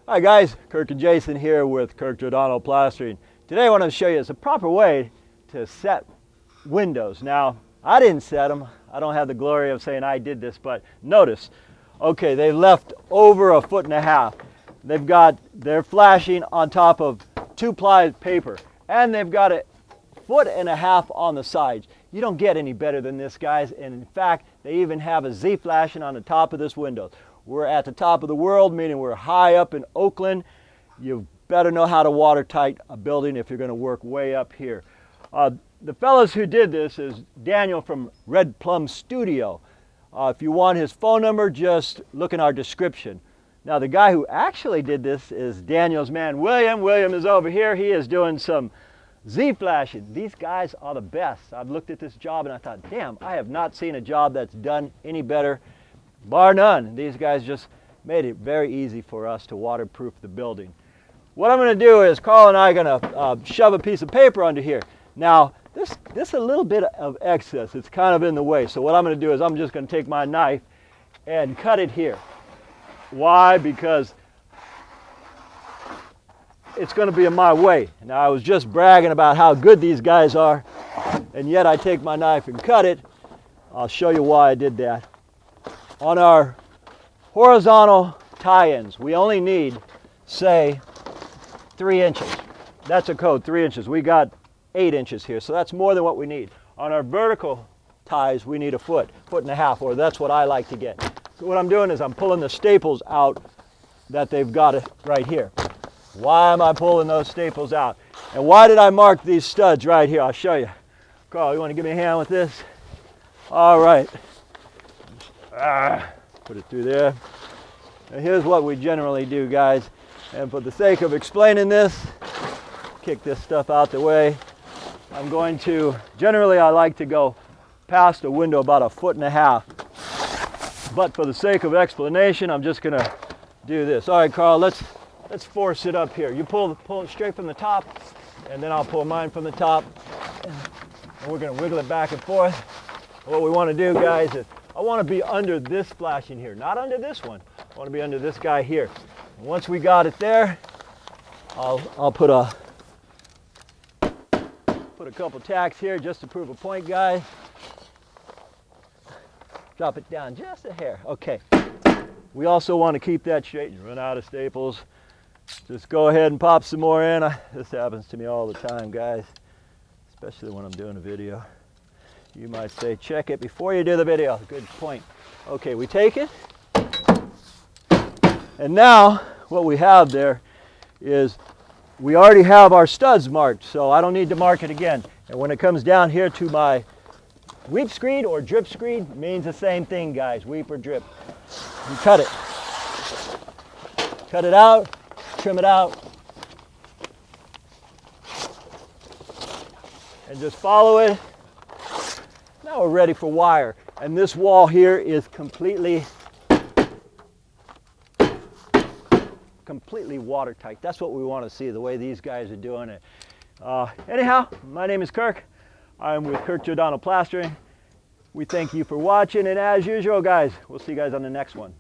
Hi guys, Kirk and Jason here with Kirk Giordano Plastering. Today I want to show you the proper way to set windows. Now, I didn't set them. I don't have the glory of saying I did this, but notice, okay, they left over 1.5 feet. They're flashing on top of 2-ply paper, and they've got 1.5 feet on the sides. You don't get any better than this, guys, and in fact, they even have a Z flashing on the top of this window. We're at the top of the world, meaning we're high up in Oakland. You better know how to watertight a building if you're going to work way up here. The fellows who did this is Daniel from Red Plum Studio. If you want his phone number, just look in our description. Now, the guy who actually did this is Daniel's man, William. William is over here. He is doing some Z flashing. These guys are the best. I've looked at this job and I thought, damn, I have not seen a job that's done any better, bar none. These guys just made it very easy for us to waterproof the building. What I'm going to do is Carl and I are going to shove a piece of paper under here. Now, this is a little bit of excess. It's kind of in the way. So what I'm going to do is I'm just going to take my knife and cut it here. Why? Because it's going to be in my way. Now, I was just bragging about how good these guys are, and yet I take my knife and cut it. I'll show you why I did that. On our horizontal tie-ins, we only need, say, 3 inches. That's a code, 3 inches. We got 8 inches here, so that's more than what we need. On our vertical ties, we need 1.5 feet, or that's what I like to get. So what I'm doing is I'm pulling the staples out that they've got it right here. Why am I pulling those staples out? And why did I mark these studs right here? I'll show you. Carl, you want to give me a hand with this? All right. Put it through there. Now here's what we generally do, guys. And for the sake of explaining this, kick this stuff out the way. I'm going to, generally I like to go past a window about 1.5 feet. But for the sake of explanation, I'm just gonna do this. All right, Carl, let's force it up here. You pull it straight from the top, and then I'll pull mine from the top. And we're gonna wiggle it back and forth. What we wanna do, guys, is I want to be under this flashing here, not under this one. I want to be under this guy here. And once we got it there, I'll put a couple tacks here just to prove a point, guys. Drop it down just a hair. Okay. We also want to keep that straight. You run out of staples, just go ahead and pop some more in. This happens to me all the time, guys, especially when I'm doing a video. You might say, check it before you do the video. Good point. Okay, we take it. And now, what we have there is we already have our studs marked, so I don't need to mark it again. And when it comes down here to my weep screed or drip screed, means the same thing, guys, weep or drip. You cut it. Cut it out, trim it out, and just follow it. Now we're ready for wire, and this wall here is completely watertight. That's what we want to see, the way these guys are doing it. Anyhow, my name is Kirk. I'm with Kirk Giordano Plastering. We thank you for watching, and as usual, guys, we'll see you guys on the next one.